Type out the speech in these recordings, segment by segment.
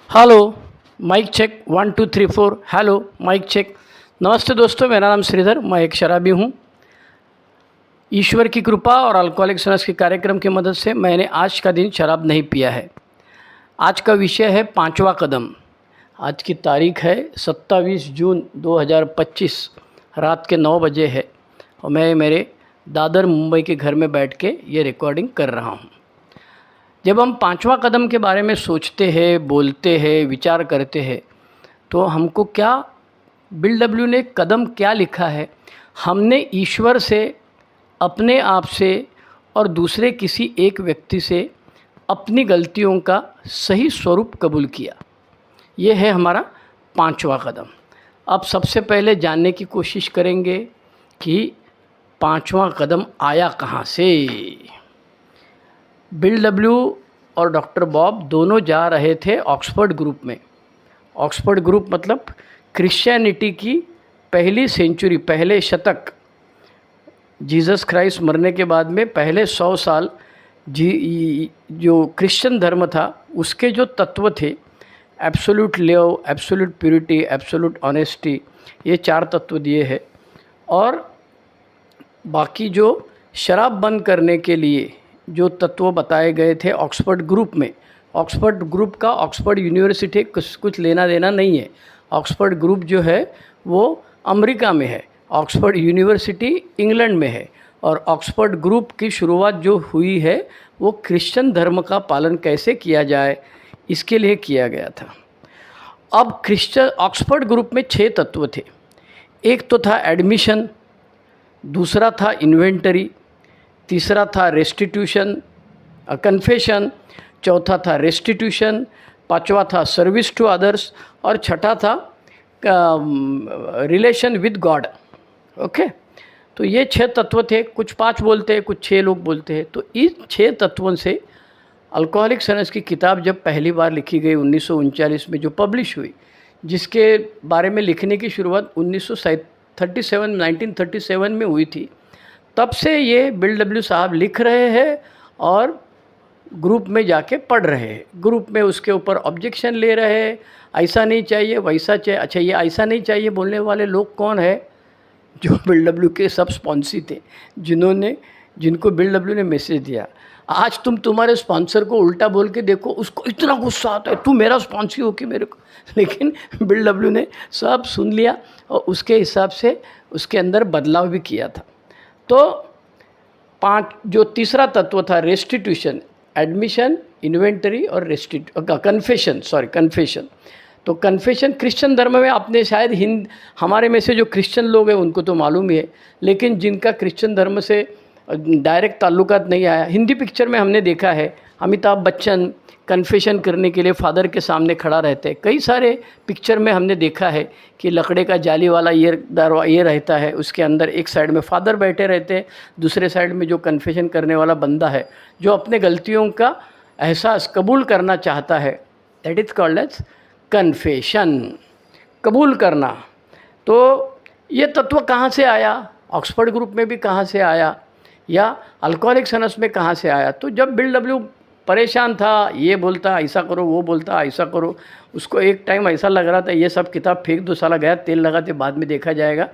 Hello, mic check 1 2 3 4। Hello, mic check. नमस्ते दोस्तों, मेरा नाम श्रीधर, मैं एक शराबी हूँ। ईश्वर की कृपा और अल्कोहलिक्स अनोनिमस के कार्यक्रम की मदद से मैंने आज का दिन शराब नहीं पिया है। आज का विषय है पांचवा कदम। आज की तारीख है 27 जून 2025, रात के 9 बजे है और मैं मेरे दादर मुंबई के घर में बैठ के ये रिकॉर्डिंग कर रहा हूँ। जब हम पांचवा कदम के बारे में सोचते हैं, बोलते हैं, विचार करते हैं, तो हमको क्या बिल डब्ल्यू ने कदम क्या लिखा है? हमने ईश्वर से, अपने आप से और दूसरे किसी एक व्यक्ति से अपनी गलतियों का सही स्वरूप कबूल किया। ये है हमारा पांचवा कदम। अब सबसे पहले जानने की कोशिश करेंगे कि पांचवा कदम आया कहाँ से। बिल डब्ल्यू और डॉक्टर बॉब दोनों जा रहे थे ऑक्सफोर्ड ग्रुप में। ऑक्सफोर्ड ग्रुप मतलब क्रिश्चियनिटी की पहली सेंचुरी, पहले शतक, जीसस क्राइस्ट मरने के बाद में पहले 100 साल जो क्रिश्चियन धर्म था उसके जो तत्व थे, absolute love, absolute purity, absolute honesty, ये 4 तत्व दिए हैं। और बाकी जो शराब बंद करने के लिए जो तत्व बताए गए थे ऑक्सफोर्ड ग्रुप में, ऑक्सफोर्ड ग्रुप का ऑक्सफोर्ड यूनिवर्सिटी कुछ लेना देना नहीं है। ऑक्सफोर्ड ग्रुप जो है वो अमेरिका में है, ऑक्सफोर्ड यूनिवर्सिटी इंग्लैंड में है। और ऑक्सफोर्ड ग्रुप की शुरुआत जो हुई है वो क्रिश्चियन धर्म का पालन कैसे किया जाए इसके लिए किया गया था। अब ऑक्सफोर्ड ग्रुप में 6 तत्व थे। एक तो था एडमिशन, दूसरा था इन्वेंटरी, तीसरा था रेस्टिट्यूशन, कन्फेशन, चौथा था रेस्टिट्यूशन, पांचवा था सर्विस टू अदर्स और छठा था रिलेशन विद गॉड। ओके, तो ये 6 तत्व थे। कुछ 5 बोलते हैं, कुछ 6 लोग बोलते हैं। तो इन 6 तत्वों से अल्कोहलिक्स अनोनिमस की किताब जब पहली बार लिखी गई 1939 में, जो पब्लिश हुई, जिसके बारे में लिखने की शुरुआत 1937 में हुई थी, तब से ये बिल डब्ल्यू साहब लिख रहे हैं और ग्रुप में जाके पढ़ रहे हैं। ग्रुप में उसके ऊपर ऑब्जेक्शन ले रहे हैं, ऐसा नहीं चाहिए, वैसा चाहिए। अच्छा, ये ऐसा नहीं चाहिए बोलने वाले लोग कौन है? जो बिल डब्ल्यू के सब स्पॉन्सी थे, जिनको बिल डब्ल्यू ने मैसेज दिया। आज तुम्हारे स्पॉन्सर को उल्टा बोल के देखो, उसको इतना गुस्सा आता है, तू मेरा स्पॉन्सी हो कि मेरे को। लेकिन बिल डब्ल्यू ने सब सुन लिया और उसके हिसाब से उसके अंदर बदलाव भी किया था। तो 5 जो तीसरा तत्व था रेस्टिट्यूशन, एडमिशन, इन्वेंटरी और कन्फेशन। तो कन्फेशन क्रिश्चियन धर्म में, आपने शायद हमारे में से जो क्रिश्चियन लोग हैं उनको तो मालूम ही है, लेकिन जिनका क्रिश्चियन धर्म से डायरेक्ट ताल्लुकात नहीं आया, हिंदी पिक्चर में हमने देखा है अमिताभ बच्चन कन्फेशन करने के लिए फादर के सामने खड़ा रहते हैं। कई सारे पिक्चर में हमने देखा है कि लकड़े का जाली वाला ये रहता है, उसके अंदर एक साइड में फादर बैठे रहते हैं, दूसरे साइड में जो कन्फेशन करने वाला बंदा है, जो अपने गलतियों का एहसास कबूल करना चाहता है, that is called as confession, कबूल करना। तो ये तत्व कहाँ से आया? ऑक्सफोर्ड ग्रुप में भी कहाँ से आया, या अल्कोहलिक्स अनोनिमस में कहाँ से आया? तो जब बिल डब्ल्यू परेशान था, ये बोलता ऐसा करो, वो बोलता ऐसा करो, उसको एक टाइम ऐसा लग रहा था ये सब किताब फेंक दो, साला गया तेल लगाते, बाद में देखा जाएगा।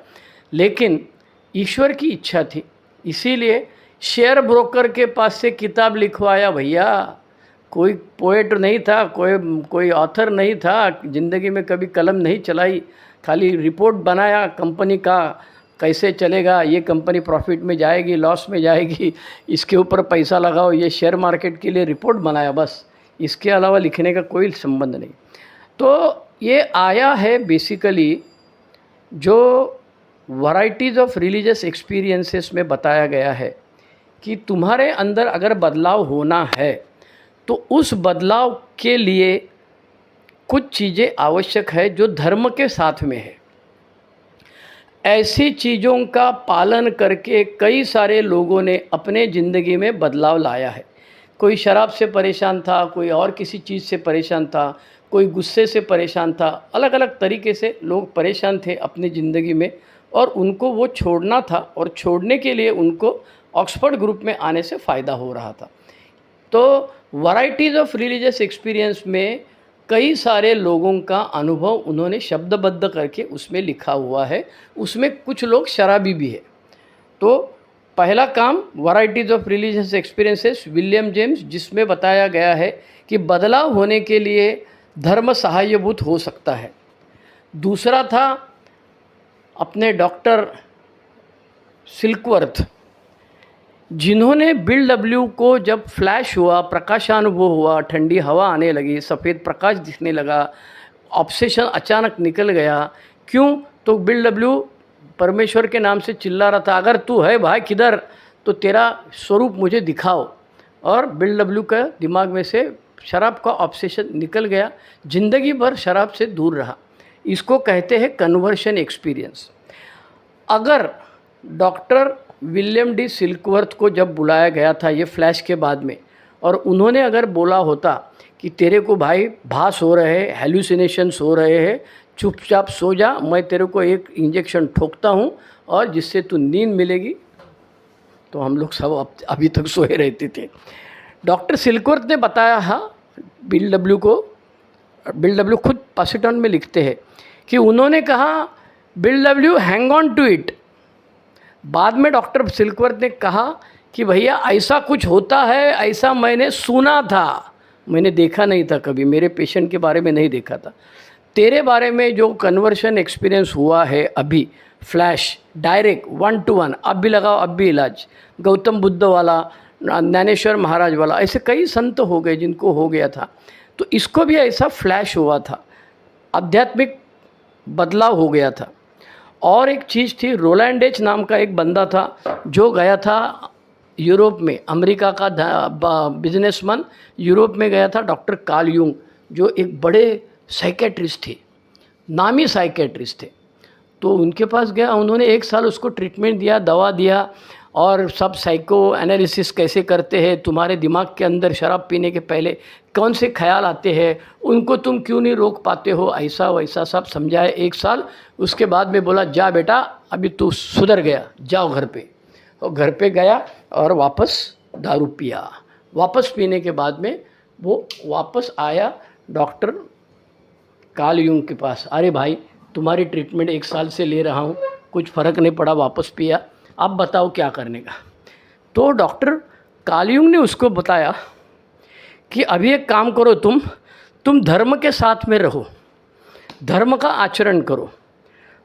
लेकिन ईश्वर की इच्छा थी, इसीलिए शेयर ब्रोकर के पास से किताब लिखवाया। भैया, कोई पोएट नहीं था, कोई ऑथर नहीं था, ज़िंदगी में कभी कलम नहीं चलाई, खाली रिपोर्ट बनाया कंपनी का, कैसे चलेगा, ये कंपनी प्रॉफिट में जाएगी, लॉस में जाएगी, इसके ऊपर पैसा लगाओ, ये शेयर मार्केट के लिए रिपोर्ट बनाया बस। इसके अलावा लिखने का कोई संबंध नहीं। तो ये आया है बेसिकली जो वैराइटीज़ ऑफ रिलीजियस एक्सपीरियंसेस में बताया गया है कि तुम्हारे अंदर अगर बदलाव होना है तो उस बदलाव के लिए कुछ चीज़ें आवश्यक है जो धर्म के साथ में है। ऐसी चीज़ों का पालन करके कई सारे लोगों ने अपने ज़िंदगी में बदलाव लाया है। कोई शराब से परेशान था, कोई और किसी चीज़ से परेशान था, कोई गुस्से से परेशान था, अलग अलग तरीके से लोग परेशान थे अपनी ज़िंदगी में, और उनको वो छोड़ना था, और छोड़ने के लिए उनको ऑक्सफोर्ड ग्रुप में आने से फ़ायदा हो रहा था। तो वैराइटीज़ ऑफ रिलीजियस एक्सपीरियंस में कई सारे लोगों का अनुभव उन्होंने शब्दबद्ध करके उसमें लिखा हुआ है। उसमें कुछ लोग शराबी भी है। तो पहला काम varieties of religious experiences William James, जिसमें बताया गया है कि बदलाव होने के लिए धर्म सहायभूत हो सकता है। दूसरा था अपने डॉक्टर सिल्कवर्थ, जिन्होंने बिल डब्ल्यू को जब फ्लैश हुआ, प्रकाशानुभव हुआ, ठंडी हवा आने लगी, सफ़ेद प्रकाश दिखने लगा, ऑब्सेशन अचानक निकल गया। क्यों? तो बिल डब्ल्यू परमेश्वर के नाम से चिल्ला रहा था, अगर तू है भाई किधर, तो तेरा स्वरूप मुझे दिखाओ। और बिल डब्ल्यू का दिमाग में से शराब का ऑब्सेशन निकल गया, ज़िंदगी भर शराब से दूर रहा। इसको कहते हैं कन्वर्शन एक्सपीरियंस। अगर डॉक्टर विलियम डी सिल्कवर्थ को जब बुलाया गया था ये फ्लैश के बाद में, और उन्होंने अगर बोला होता कि तेरे को भाई भास हो रहे हैं, हेलुसिनेशंस हो रहे हैं, चुपचाप सो जा, मैं तेरे को एक इंजेक्शन ठोकता हूँ और जिससे तू नींद मिलेगी, तो हम लोग सब अभी तक सोए रहते थे। डॉक्टर सिल्कवर्थ ने बताया हाँ बिल डब्ल्यू को, बिल डब्ल्यू खुद पासिटॉन में लिखते हैं कि उन्होंने कहा Bill W hang on to it. बाद में डॉक्टर सिल्कवर्थ ने कहा कि भैया ऐसा कुछ होता है, ऐसा मैंने सुना था, मैंने देखा नहीं था, कभी मेरे पेशेंट के बारे में नहीं देखा था। तेरे बारे में जो कन्वर्शन एक्सपीरियंस हुआ है अभी, फ्लैश डायरेक्ट 1 to 1, अब भी लगाओ अब भी इलाज, गौतम बुद्ध वाला, ज्ञानेश्वर महाराज वाला, ऐसे कई संत हो गए जिनको हो गया था। तो इसको भी ऐसा फ्लैश हुआ था, आध्यात्मिक बदलाव हो गया था। और एक चीज़ थी, रोलैंड एच नाम का एक बंदा था जो गया था यूरोप में, अमेरिका का बिजनेसमैन यूरोप में गया था, डॉक्टर कार्ल यूंग, जो एक बड़े साइकेट्रिस्ट थे, नामी साइकेट्रिस्ट थे। तो उनके पास गया, उन्होंने 1 साल उसको ट्रीटमेंट दिया, दवा दिया, और सब साइको एनालिसिस कैसे करते हैं, तुम्हारे दिमाग के अंदर शराब पीने के पहले कौन से ख्याल आते हैं, उनको तुम क्यों नहीं रोक पाते हो, ऐसा वैसा सब समझाए 1 साल। उसके बाद में बोला जा बेटा अभी तू सुधर गया, जाओ घर पे। और घर पे गया और वापस दारू पिया। वापस पीने के बाद में वो वापस आया डॉक्टर कार्ल यूंग के पास, अरे भाई तुम्हारी ट्रीटमेंट 1 साल से ले रहा हूँ, कुछ फ़र्क नहीं पड़ा, वापस पिया, अब बताओ क्या करने का। तो डॉक्टर कार्ल यूंग ने उसको बताया कि अभी एक काम करो, तुम धर्म के साथ में रहो, धर्म का आचरण करो।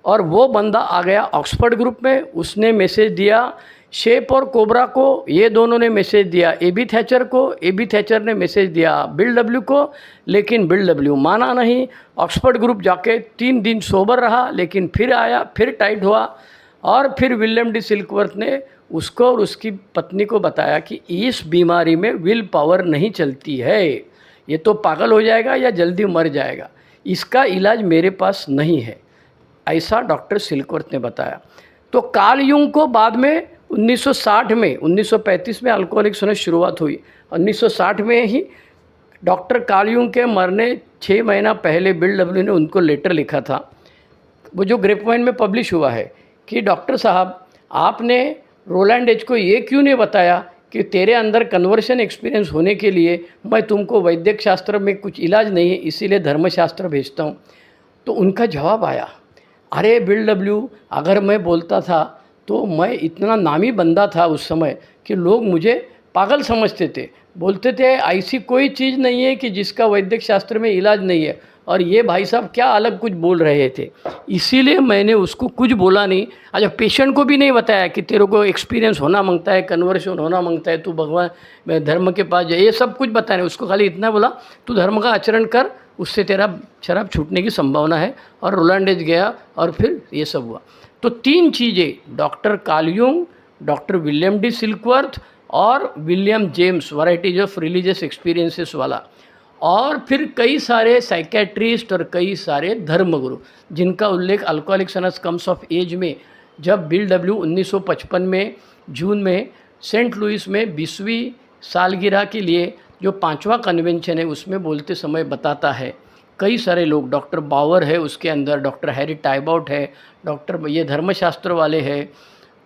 और वो बंदा आ गया ऑक्सफोर्ड ग्रुप में, उसने मैसेज दिया शेप और कोबरा को, ये दोनों ने मैसेज दिया एबी थैचर को, एबी थैचर ने मैसेज दिया बिल डब्ल्यू को, लेकिन बिल डब्ल्यू माना नहीं। ऑक्सफोर्ड ग्रुप जाके 3 दिन सोबर रहा, लेकिन फिर आया, फिर टाइट हुआ। और फिर विलियम डी सिल्कवर्थ ने उसको और उसकी पत्नी को बताया कि इस बीमारी में विल पावर नहीं चलती है, ये तो पागल हो जाएगा या जल्दी मर जाएगा, इसका इलाज मेरे पास नहीं है, ऐसा डॉक्टर सिल्कवर्थ ने बताया। तो कार्ल यूंग को बाद में 1960 में, 1935 में अल्कोहलिक्स होने शुरुआत हुई, 1960 में ही डॉक्टर कार्ल यूंग के मरने 6 महीना पहले बिल डब्ल्यू ने उनको लेटर लिखा था, वो जो ग्रेपवाइन में पब्लिश हुआ है, कि डॉक्टर साहब आपने रोलैंड एच को ये क्यों नहीं बताया कि तेरे अंदर कन्वर्शन एक्सपीरियंस होने के लिए मैं तुमको वैद्यक शास्त्र में कुछ इलाज नहीं है, इसीलिए धर्मशास्त्र भेजता हूँ। तो उनका जवाब आया, अरे बिल डब्ल्यू अगर मैं बोलता था तो मैं इतना नामी बंदा था उस समय कि लोग मुझे पागल समझते थे, बोलते थे ऐसी कोई चीज़ नहीं है कि जिसका वैद्यक शास्त्र में इलाज नहीं है, और ये भाई साहब क्या अलग कुछ बोल रहे थे, इसीलिए मैंने उसको कुछ बोला नहीं। अच्छा, पेशेंट को भी नहीं बताया कि तेरे को एक्सपीरियंस होना मांगता है, कन्वर्शन होना मांगता है, तू भगवान धर्म के पास जाए, ये सब कुछ बताया, उसको खाली इतना बोला तू धर्म का आचरण कर, उससे तेरा शराब छूटने की संभावना है। और रोलैंड एच गया और फिर ये सब हुआ। तो 3 चीज़ें, doctor Carl Jung, doctor William D Silkworth और William James, varieties of religious experiences वाला, और फिर कई सारे साइकेट्रिस्ट और कई सारे धर्मगुरु, जिनका उल्लेख Alcoholics Anonymous comes of age में, जब बिल डब्ल्यू 1955 में जून में सेंट लुइस में 20वीं सालगिरह के लिए जो 5वां कन्वेंशन है उसमें बोलते समय बताता है, कई सारे लोग, डॉक्टर बावर है उसके अंदर, डॉक्टर हैरी टाइबाउट है, डॉक्टर ये धर्मशास्त्र वाले हैं,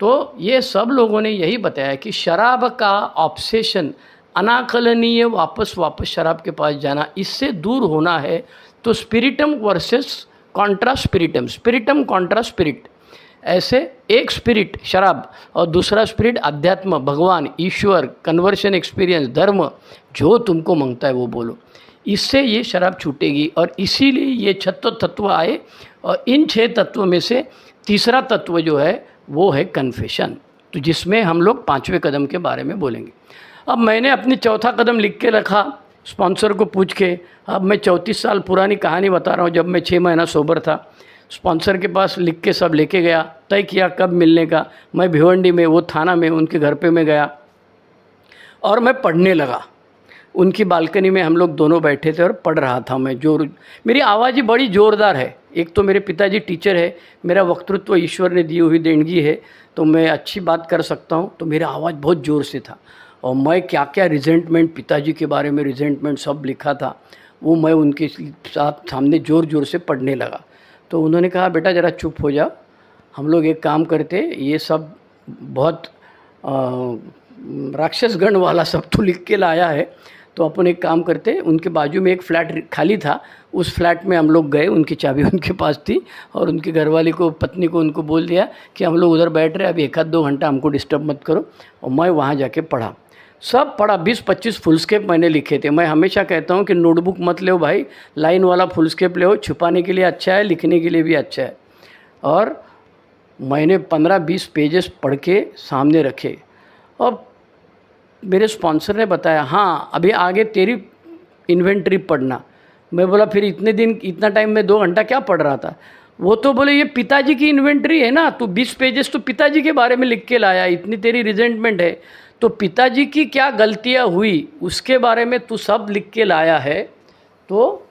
तो ये सब लोगों ने यही बताया कि शराब का ऑब्सेशन अनाकलनीय वापस वापस शराब के पास जाना, इससे दूर होना है तो स्पिरिटम वर्सेस कॉन्ट्रा स्पिरिटम, स्पिरिटम कॉन्ट्रा स्पिरिट, ऐसे एक स्पिरिट शराब और दूसरा स्पिरिट अध्यात्म, भगवान, ईश्वर, कन्वर्शन एक्सपीरियंस, धर्म, जो तुमको मांगता है वो बोलो, इससे ये शराब छूटेगी। और इसीलिए ये 6 तत्व आए और इन 6 तत्व में से तीसरा तत्व जो है वो है कन्फेशन, तो जिसमें हम लोग 5वें कदम के बारे में बोलेंगे। अब मैंने अपनी चौथा कदम लिख के रखा स्पॉन्सर को पूछ के। अब मैं 34 साल पुरानी कहानी बता रहा हूँ। जब मैं 6 महीना सोबर था, स्पॉन्सर के पास लिख के सब लेके गया, तय किया कब मिलने का। मैं भिवंडी में, वो थाना में, उनके घर पे मैं गया और मैं पढ़ने लगा। उनकी बालकनी में हम लोग दोनों बैठे थे और पढ़ रहा था मैं। मेरी आवाज़ ही बड़ी ज़ोरदार है। एक तो मेरे पिताजी टीचर है, मेरा वक्तृत्व ईश्वर ने दी हुई देणगी है, तो मैं अच्छी बात कर सकता हूँ, तो मेरा आवाज़ बहुत ज़ोर से था। और मैं क्या क्या रिजेंटमेंट, पिताजी के बारे में रिजेंटमेंट सब लिखा था, वो मैं उनके साथ सामने ज़ोर ज़ोर से पढ़ने लगा। तो उन्होंने कहा बेटा ज़रा चुप हो जा, हम लोग एक काम करते, ये सब बहुत राक्षस गण वाला सब तो लिख के लाया है, तो अपन एक काम करते। उनके बाजू में एक फ्लैट खाली था, उस फ्लैट में हम लोग गए, उनकी चाबी उनके पास थी, और उनकी घरवाली को, पत्नी को उनको बोल दिया कि हम लोग उधर बैठ रहे, अभी 1-2 घंटा हमको डिस्टर्ब मत करो। और मैं वहाँ जाके पढ़ा, सब पढ़ा। 20-25 फुलस्केप मैंने लिखे थे। मैं हमेशा कहता हूँ कि नोटबुक मत ले भाई, लाइन वाला फुलस्केप ले, छुपाने के लिए अच्छा है, लिखने के लिए भी अच्छा है। और मैंने 15-20 पेजेस पढ़ के सामने रखे और मेरे स्पॉन्सर ने बताया हाँ अभी आगे तेरी इन्वेंट्री पढ़ना। मैं बोला फिर इतने दिन, इतना टाइम में 2 घंटा क्या पढ़ रहा था? वो तो बोले ये पिताजी की इन्वेंट्री है ना, तो 20 पेजेस तो पिताजी के बारे में लिख के लाया, इतनी तेरी रिजेंटमेंट है, तो पिताजी की क्या गलतियाँ हुई उसके बारे में तू सब लिख के लाया है, तो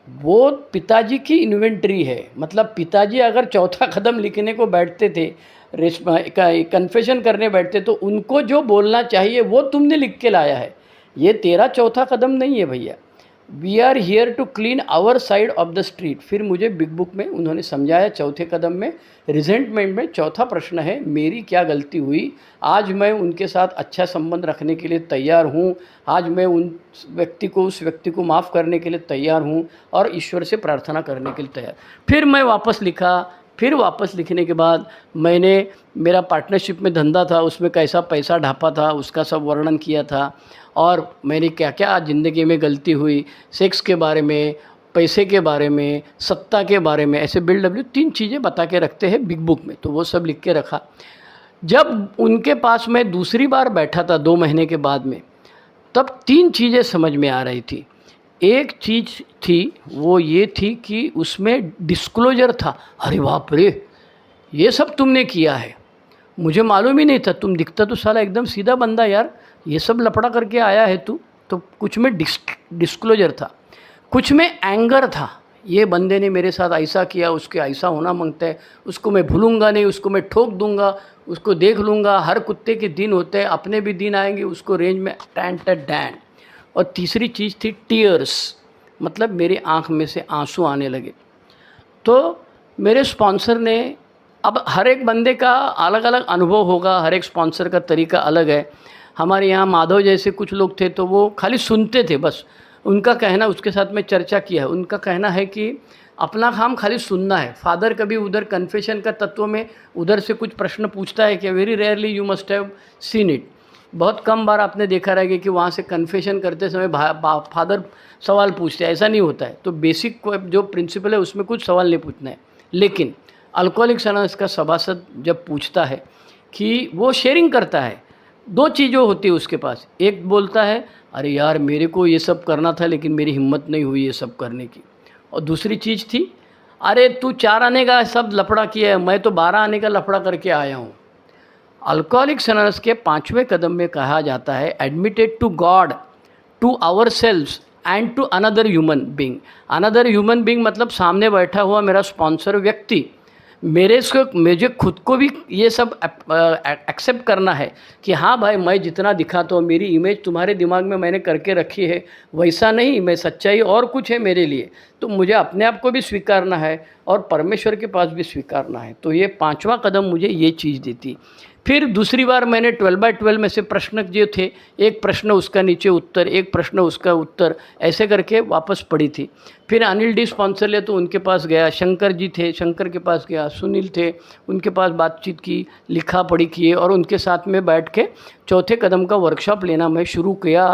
वो पिताजी की इन्वेंट्री है। मतलब पिताजी अगर चौथा कदम लिखने को बैठते थे, कन्फेशन करने बैठते, तो उनको जो बोलना चाहिए वो तुमने लिख के लाया है, ये तेरा चौथा कदम नहीं है भैया। We are here to clean our side of the street. फिर मुझे बिग बुक में उन्होंने समझाया, चौथे कदम में रिजेंटमेंट में चौथा प्रश्न है मेरी क्या गलती हुई, आज मैं उनके साथ अच्छा संबंध रखने के लिए तैयार हूँ, आज मैं उस व्यक्ति को माफ़ करने के लिए तैयार हूँ और ईश्वर से प्रार्थना करने के लिए तैयार। फिर मैं वापस लिखा, फिर वापस लिखने के बाद मैंने, मेरा पार्टनरशिप में धंधा था, उसमें कैसा पैसा ढापा था उसका सब वर्णन किया था, और मैंने क्या क्या ज़िंदगी में गलती हुई, सेक्स के बारे में, पैसे के बारे में, सत्ता के बारे में, ऐसे बिल्डब्ल्यू 3 चीज़ें बता के रखते हैं बिग बुक में, तो वो सब लिख के रखा। जब उनके पास मैं दूसरी बार बैठा था 2 महीने के बाद में, तब 3 चीज़ें समझ में आ रही थी। एक चीज़ थी वो ये थी कि उसमें डिस्क्लोजर था। अरे बाप रे, ये सब तुमने किया है, मुझे मालूम ही नहीं था, तुम दिखता तो साला एकदम सीधा बंदा यार, ये सब लफड़ा करके आया है तू। तो कुछ में डिस्क्लोजर था, कुछ में एंगर था, ये बंदे ने मेरे साथ ऐसा किया, उसके ऐसा होना मांगता है, उसको मैं भूलूंगा नहीं, उसको मैं ठोक दूंगा, उसको देख लूँगा। हर कुत्ते के दिन होते हैं, अपने भी दिन आएंगे, उसको रेंज में टैन टैन। और तीसरी चीज़ थी टीयर्स, मतलब मेरी आँख में से आंसू आने लगे। तो मेरे स्पॉन्सर ने, अब हर एक बंदे का अलग अलग अनुभव होगा, हर एक स्पॉन्सर का तरीका अलग है। हमारे यहाँ माधव जैसे कुछ लोग थे, तो वो खाली सुनते थे बस। उनका कहना, उसके साथ में चर्चा किया है, उनका कहना है कि अपना काम खाली सुनना है। फादर कभी उधर कन्फेशन का तत्व में उधर से कुछ प्रश्न पूछता है कि very rarely you must have seen it, बहुत कम बार आपने देखा रहेगा कि वहाँ से कन्फेशन करते समय फादर सवाल पूछते हैं, ऐसा नहीं होता है। तो बेसिक जो प्रिंसिपल है उसमें कुछ सवाल नहीं पूछना है। लेकिन अल्कोहलिक्स अनोनिमस का सभासद जब पूछता है कि वो शेयरिंग करता है, 2 चीज़ें होती है उसके पास। एक बोलता है अरे यार मेरे को ये सब करना था लेकिन मेरी हिम्मत नहीं हुई ये सब करने की, और दूसरी चीज़ थी अरे तू 4 आने का सब लफड़ा किया है, मैं तो 12 आने का लफड़ा करके आया हूँ। अल्कोहलिक्स अनोनिमस के 5वें कदम में कहा जाता है admitted to God, to ourselves and to another human being. Another human being मतलब सामने बैठा हुआ मेरा स्पॉन्सर व्यक्ति, मुझे खुद को भी ये सब एक्सेप्ट करना है कि हाँ भाई मैं जितना दिखाता हूँ, मेरी इमेज तुम्हारे दिमाग में मैंने करके रखी है वैसा नहीं, मैं सच्चाई और कुछ है मेरे लिए। तो मुझे अपने आप को भी स्वीकारना है और परमेश्वर के पास भी स्वीकारना है। तो ये 5वां कदम मुझे ये चीज़ देती फिर दूसरी बार मैंने 12x12 में से प्रश्न जो थे, एक प्रश्न उसका नीचे उत्तर, एक प्रश्न उसका उत्तर, ऐसे करके वापस पढ़ी थी। फिर अनिल डी स्पॉन्सर ले तो उनके पास गया, शंकर जी थे, शंकर के पास गया, सुनील थे, उनके पास बातचीत की, लिखा पढ़ी किए और उनके साथ में बैठ के चौथे कदम का वर्कशॉप लेना मैं शुरू किया।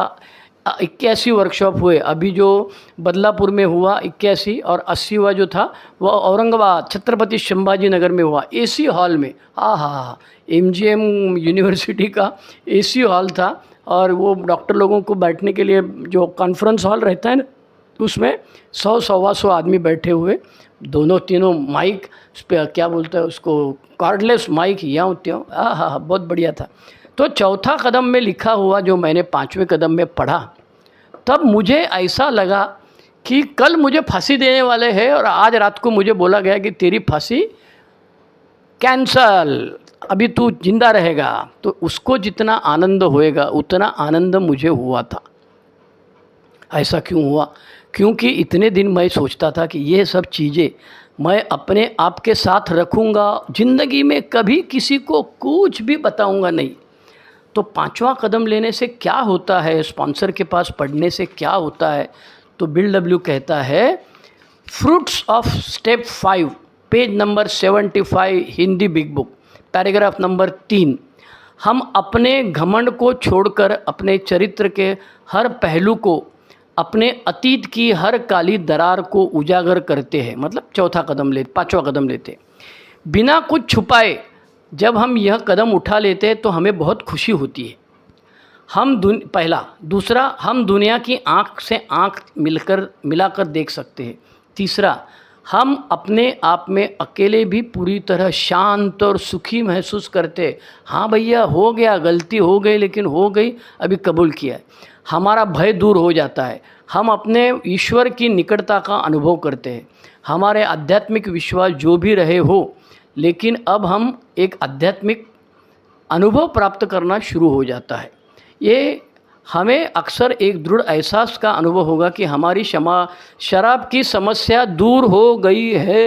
81 वर्कशॉप हुए, अभी जो बदलापुर में हुआ 81 और 80वां जो था वह औरंगाबाद छत्रपति संभाजी नगर में हुआ, एसी हॉल में। हाँ, MGM यूनिवर्सिटी का एसी हॉल था और वो डॉक्टर लोगों को बैठने के लिए जो कॉन्फ्रेंस हॉल रहता है ना, उसमें 100-125 आदमी बैठे हुए, दोनों तीनों माइक, क्या बोलते हैं उसको, कॉर्डलेस माइक, यहाँ त्यों। हाँ, बहुत बढ़िया था। तो चौथा कदम में लिखा हुआ जो मैंने 5वें कदम में पढ़ा, तब मुझे ऐसा लगा कि कल मुझे फांसी देने वाले हैं और आज रात को मुझे बोला गया कि तेरी फांसी कैंसल, अभी तू जिंदा रहेगा। तो उसको जितना आनंद होएगा उतना आनंद मुझे हुआ था। ऐसा क्यों हुआ? क्योंकि इतने दिन मैं सोचता था कि ये सब चीज़ें मैं अपने आप के साथ रखूँगा, ज़िंदगी में कभी किसी को कुछ भी बताऊँगा नहीं। तो 5वां कदम लेने से क्या होता है, स्पॉन्सर के पास पढ़ने से क्या होता है? तो बिल डब्ल्यू कहता है, fruits of step 5, page number 75, Hindi big book, paragraph number 3। हम अपने घमंड को छोड़कर अपने चरित्र के हर पहलू को, अपने अतीत की हर काली दरार को उजागर करते हैं। मतलब चौथा कदम ले, 5वां कदम लेते, बिना कुछ छुपाए जब हम यह कदम उठा लेते हैं तो हमें बहुत खुशी होती है। पहला, दूसरा, हम दुनिया की आँख से आँख मिलाकर देख सकते हैं। तीसरा, हम अपने आप में अकेले भी पूरी तरह शांत और सुखी महसूस करते हैं। हाँ भैया, हो गया, गलती हो गई लेकिन हो गई, अभी कबूल किया है। हमारा भय दूर हो जाता है। हम अपने ईश्वर की निकटता का अनुभव करते हैं। हमारे आध्यात्मिक विश्वास जो भी रहे हो, लेकिन अब हम एक आध्यात्मिक अनुभव प्राप्त करना शुरू हो जाता है। ये हमें अक्सर एक दृढ़ एहसास का अनुभव होगा कि हमारी शराब की समस्या दूर हो गई है।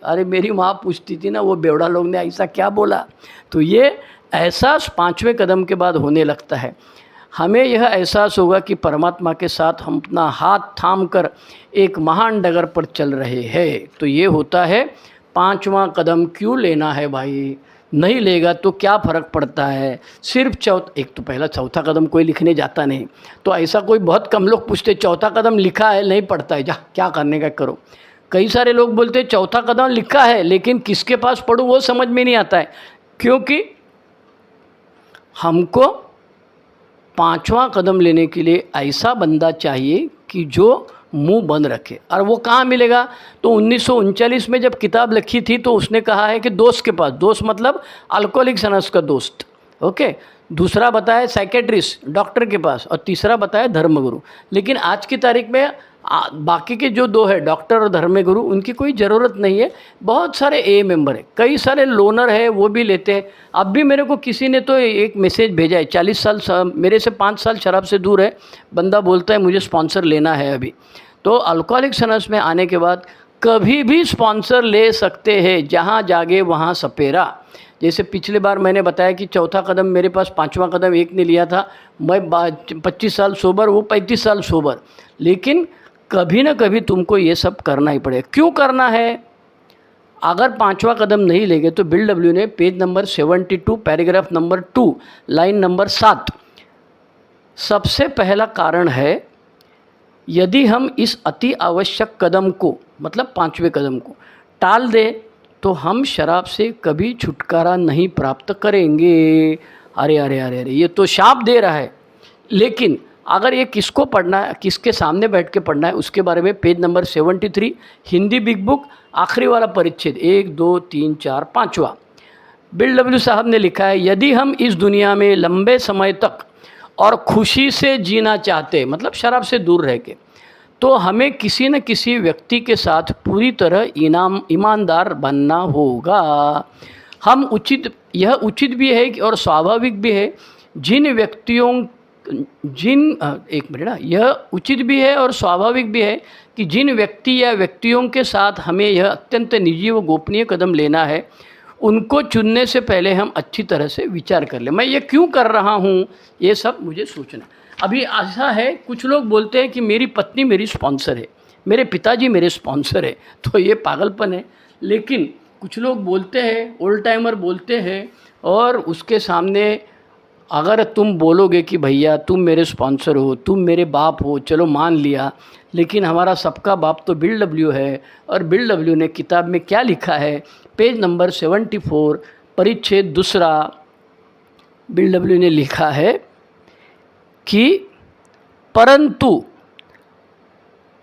अरे मेरी माँ पूछती थी ना, वो बेवड़ा लोग ने ऐसा क्या बोला? तो ये एहसास 5वें कदम के बाद होने लगता है। हमें यह एहसास होगा कि परमात्मा के साथ हम अपना हाथ थाम कर एक महान डगर पर चल रहे हैं। तो ये होता है 5वां कदम क्यों लेना है भाई? नहीं लेगा तो क्या फ़र्क पड़ता है? सिर्फ एक तो पहला चौथा कदम कोई लिखने जाता नहीं, तो ऐसा कोई बहुत कम लोग पूछते चौथा कदम लिखा है, नहीं पढ़ता है, जा क्या करने का करो। कई सारे लोग बोलते चौथा कदम लिखा है लेकिन किसके पास पढ़ूँ वो समझ में नहीं आता है, क्योंकि हमको 5वां कदम लेने के लिए ऐसा बंदा चाहिए कि जो मुंह बंद रखे। और वो कहाँ मिलेगा? तो 1939 में जब किताब लिखी थी तो उसने कहा है कि दोस्त के पास, दोस्त मतलब अल्कोहलिक सनस का दोस्त, ओके। दूसरा बताया साइकेट्रिस्ट, डॉक्टर के पास, और तीसरा बताया धर्मगुरु। लेकिन आज की तारीख में बाकी के जो दो है, डॉक्टर और धर्मगुरु, उनकी कोई ज़रूरत नहीं है। बहुत सारे ए मेंबर है, कई सारे लोनर है, वो भी लेते हैं। अब भी मेरे को किसी ने तो एक मैसेज भेजा है, 40 साल मेरे से 5 साल शराब से दूर है, बंदा बोलता है मुझे स्पॉन्सर लेना है अभी। तो अल्कोहलिक सनस में आने के बाद कभी भी स्पॉन्सर ले सकते हैं, जहाँ जागे वहाँ सपेरा। जैसे पिछले बार मैंने बताया कि चौथा कदम मेरे पास, 5वां कदम एक ने लिया था, मैं 25 साल सोबर, वो 35 साल सोबर। लेकिन कभी ना कभी तुमको ये सब करना ही पड़ेगा। क्यों करना है? अगर 5वां कदम नहीं लेंगे तो बिल डब्ल्यू ने page number 72, paragraph number 2, line number 7, सबसे पहला कारण है, यदि हम इस अति आवश्यक कदम को, मतलब 5वें कदम को टाल दें तो हम शराब से कभी छुटकारा नहीं प्राप्त करेंगे। अरे अरे अरे अरे, ये तो शाप दे रहा है। लेकिन अगर ये किसको पढ़ना है, किसके सामने बैठ के पढ़ना है, उसके बारे में page number 73, Hindi big book, आखिरी वाला परिच्छेद 1, 2, 3, 4, 5वां, बिल डब्ल्यू साहब ने लिखा है, यदि हम इस दुनिया में लंबे समय तक और खुशी से जीना चाहते, मतलब शराब से दूर रह के, तो हमें किसी न किसी व्यक्ति के साथ पूरी तरह ईमानदार बनना होगा। यह उचित भी है और स्वाभाविक भी है, यह उचित भी है और स्वाभाविक भी है कि जिन व्यक्ति या व्यक्तियों के साथ हमें यह अत्यंत निजी व गोपनीय कदम लेना है, उनको चुनने से पहले हम अच्छी तरह से विचार कर लें। मैं ये क्यों कर रहा हूँ, ये सब मुझे सोचना। अभी ऐसा है, कुछ लोग बोलते हैं कि मेरी पत्नी मेरी स्पॉन्सर है, मेरे पिताजी मेरे स्पॉन्सर है, तो ये पागलपन है। लेकिन कुछ लोग बोलते हैं, ओल्ड टाइमर बोलते हैं, और उसके सामने अगर तुम बोलोगे कि भैया तुम मेरे स्पॉन्सर हो, तुम मेरे बाप हो, चलो मान लिया, लेकिन हमारा सबका बाप तो बिल डब्ल्यू है। और बिल डब्ल्यू ने किताब में क्या लिखा है, पेज नंबर 74 परिच्छेद दूसरा, बिल डब्ल्यू ने लिखा है कि परंतु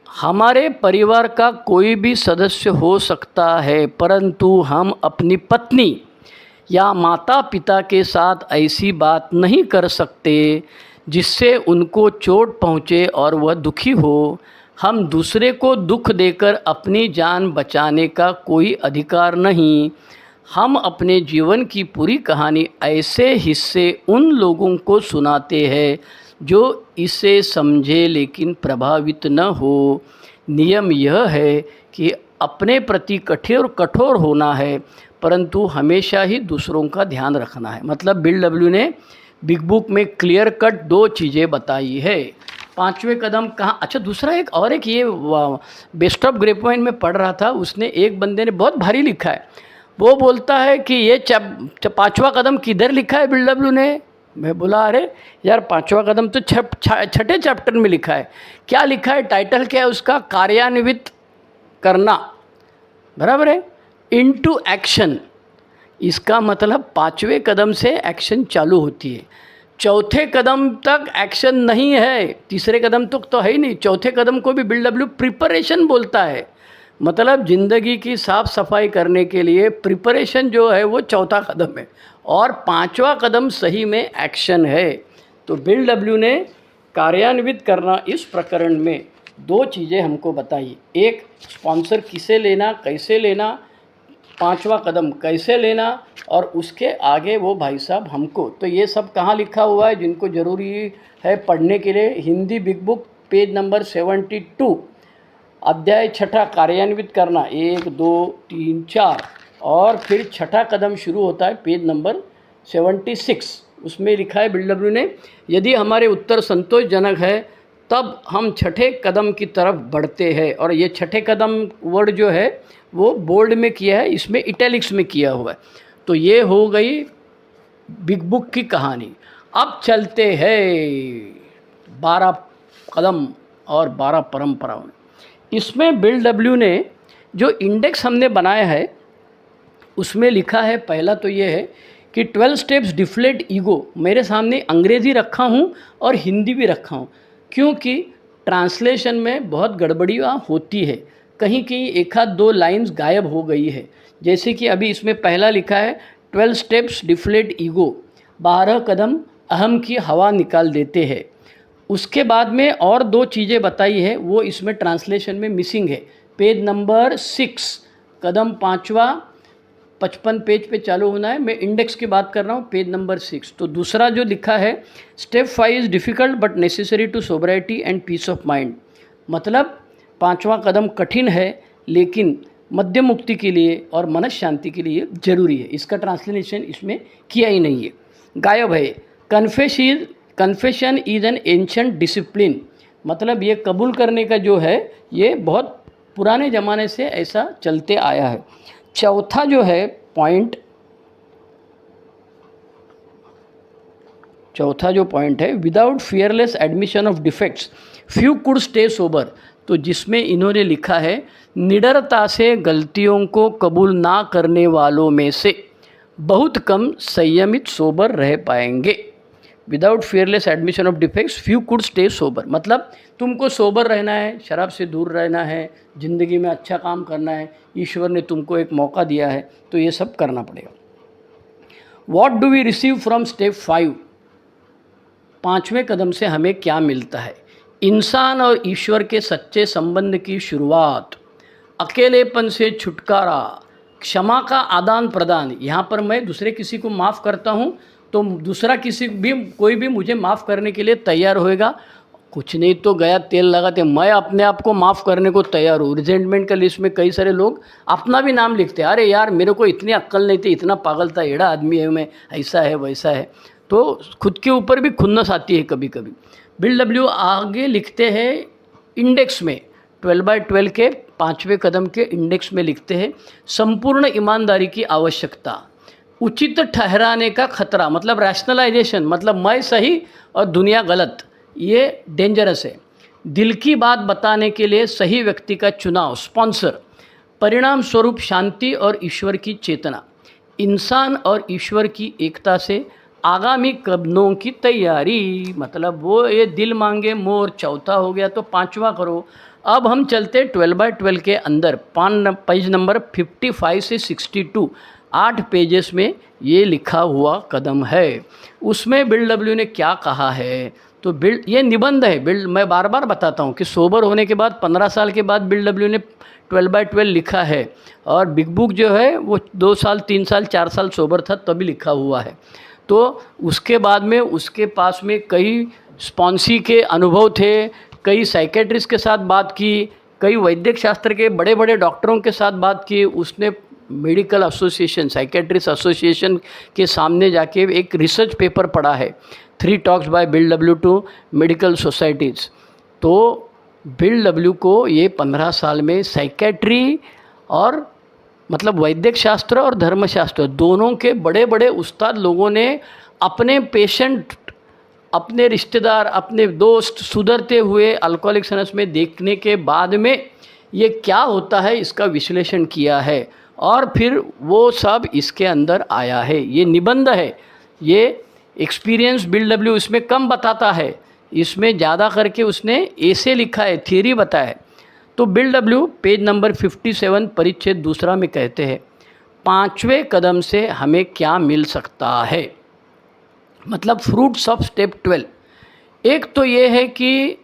हमारे परिवार का कोई भी सदस्य हो सकता है, परंतु हम अपनी पत्नी या माता पिता के साथ ऐसी बात नहीं कर सकते जिससे उनको चोट पहुँचे और वह दुखी हो। हम दूसरे को दुख देकर अपनी जान बचाने का कोई अधिकार नहीं। हम अपने जीवन की पूरी कहानी ऐसे हिस्से उन लोगों को सुनाते हैं जो इसे समझे लेकिन प्रभावित न हो। नियम यह है कि अपने प्रति कठोर होना है, परंतु हमेशा ही दूसरों का ध्यान रखना है। मतलब बिल डब्ल्यू ने बिग बुक में क्लियर कट 2 चीज़ें बताई है। 5वें कदम कहाँ, अच्छा दूसरा एक ये बेस्ट ऑफ ग्रेपवाइन में पढ़ रहा था, उसने एक बंदे ने बहुत भारी लिखा है। वो बोलता है कि ये 5वां कदम किधर लिखा है बिल डब्ल्यू ने। मैं बोला अरे यार 5वां कदम तो 6ठे चैप्टर में लिखा है। क्या लिखा है, टाइटल क्या है उसका, कार्यान्वित करना, बराबर है, इनटू एक्शन। इसका मतलब 5वें कदम से एक्शन चालू होती है, 4थे कदम तक एक्शन नहीं है, 3रे कदम तक तो है ही नहीं। 4थे कदम को भी बिल डब्ल्यू प्रिपरेशन बोलता है। मतलब ज़िंदगी की साफ़ सफाई करने के लिए प्रिपरेशन जो है वो 4था कदम है, और 5वां कदम सही में एक्शन है। तो बिल डब्ल्यू ने कार्यान्वित करना इस प्रकरण में 2 चीज़ें हमको बताई। एक, स्पॉन्सर किसे लेना, कैसे लेना, 5वां कदम कैसे लेना, और उसके आगे वो भाई साहब हमको, तो ये सब कहाँ लिखा हुआ है, जिनको ज़रूरी है पढ़ने के लिए, Hindi big book page number 72, अध्याय 6 कार्यान्वित करना, 1 2 3 4, और फिर 6ठा कदम शुरू होता है पेज नंबर 76। उसमें लिखा है बिल डब्ल्यू ने, यदि हमारे उत्तर संतोषजनक है तब हम 6ठे कदम की तरफ बढ़ते हैं। और ये 6ठे कदम वर्ड जो है वो बोल्ड में किया है, इसमें इटैलिक्स में किया हुआ है। तो ये हो गई बिग बुक की कहानी। अब चलते हैं 12 कदम और 12 परंपराओं में। इसमें बिल डब्ल्यू ने जो इंडेक्स हमने बनाया है उसमें लिखा है, पहला तो ये है कि 12 स्टेप्स डिफ्लेट ईगो। मेरे सामने अंग्रेज़ी रखा हूँ और हिंदी भी रखा हूँ, क्योंकि ट्रांसलेशन में बहुत गड़बड़ियाँ होती है, कहीं कहीं 1-2 लाइन्स गायब हो गई है। जैसे कि अभी इसमें पहला लिखा है 12 स्टेप्स डिफ्लेट ईगो, 12 कदम अहम की हवा निकाल देते हैं। उसके बाद में और 2 चीज़ें बताई है, वो इसमें ट्रांसलेशन में मिसिंग है। पेज नंबर 6, कदम 5वां 55 पेज पे चालू होना है। मैं इंडेक्स की बात कर रहा हूँ, पेज नंबर 6। तो दूसरा जो लिखा है, step 5 is difficult but necessary to sobriety and peace of mind. मतलब 5वां कदम कठिन है लेकिन मध्य मुक्ति के लिए और मन शांति के लिए ज़रूरी है। इसका ट्रांसलेशन इसमें किया ही नहीं है, गायब है। Confession is an ancient discipline. मतलब ये कबूल करने का जो है ये बहुत पुराने ज़माने से ऐसा चलते आया है। चौथा जो है पॉइंट, चौथा जो पॉइंट है, without fearless admission of defects few could stay sober. तो जिसमें इन्होंने लिखा है, निडरता से गलतियों को कबूल ना करने वालों में से बहुत कम संयमित सोबर रह पाएंगे। Without fearless admission of defects few could stay sober. मतलब तुमको सोबर रहना है, शराब से दूर रहना है, ज़िंदगी में अच्छा काम करना है, ईश्वर ने तुमको एक मौका दिया है, तो ये सब करना पड़ेगा। What do we receive from step 5? 5वें कदम से हमें क्या मिलता है? इंसान और ईश्वर के सच्चे संबंध की शुरुआत, अकेलेपन से छुटकारा, क्षमा का आदान प्रदान। यहाँ पर मैं दूसरे किसी को माफ़ करता हूँ तो दूसरा कोई भी मुझे माफ़ करने के लिए तैयार होएगा, कुछ नहीं तो गया तेल लगाते, मैं अपने आप को माफ़ करने को तैयार हूँ। रिजेंटमेंट का लिस्ट में कई सारे लोग अपना भी नाम लिखते हैं, अरे यार मेरे को इतनी अक्ल नहीं थी, इतना पागल था, एड़ा आदमी है मैं, ऐसा है वैसा है। तो खुद के ऊपर भी खुन्नस आती है कभी कभी। बिल डब्ल्यू आगे लिखते हैं इंडेक्स में, 12/12 के 5वें कदम के इंडेक्स में लिखते हैं, संपूर्ण ईमानदारी की आवश्यकता, उचित ठहराने का खतरा, मतलब रैशनलाइजेशन, मतलब मैं सही और दुनिया गलत, ये डेंजरस है। दिल की बात बताने के लिए सही व्यक्ति का चुनाव, स्पॉन्सर, परिणाम स्वरूप शांति और ईश्वर की चेतना, इंसान और ईश्वर की एकता से आगामी कदमों की तैयारी, मतलब वो ये दिल मांगे मोर चौथा हो गया तो पांचवा करो। अब हम चलते 12/12 के अंदर, पेज नंबर 55 से 62, 8 पेजेस में ये लिखा हुआ कदम है। उसमें बिल डब्ल्यू ने क्या कहा है, तो ये निबंध है। मैं बार बार बताता हूँ कि सोबर होने के बाद 15 साल के बाद बिल डब्ल्यू ने 12/12 लिखा है, और बिग बुक जो है वो 2 साल 3 साल 4 साल सोबर था तभी लिखा हुआ है। तो उसके बाद में उसके पास में कई स्पॉन्सी के अनुभव थे, कई साइकेट्रिस्ट के साथ बात की, कई वैद्यक शास्त्र के बड़े बड़े डॉक्टरों के साथ बात की। उसने मेडिकल एसोसिएशन, साइकेट्रिस्ट एसोसिएशन के सामने जाके एक रिसर्च पेपर पढ़ा है, 3 talks bye bill W two medical societies. तो बिल डब्ल्यू को ये 15 साल में साइकेट्री और मतलब वैद्यक शास्त्र और धर्मशास्त्र दोनों के बड़े बड़े उस्ताद लोगों ने अपने पेशेंट, अपने रिश्तेदार, अपने दोस्त सुधरते हुए अल्कोहलिक सनस में देखने के बाद में ये क्या होता है इसका विश्लेषण किया है, और फिर वो सब इसके अंदर आया है। ये निबंध है, ये एक्सपीरियंस बिल डब्ल्यू इसमें कम बताता है, इसमें ज़्यादा करके उसने ऐसे लिखा है, थियरी बताया है। तो बिल डब्ल्यू पेज नंबर 57 परिच्छेद दूसरा में कहते हैं, 5वें कदम से हमें क्या मिल सकता है, मतलब फ्रूट्स ऑफ स्टेप 12। एक तो ये है कि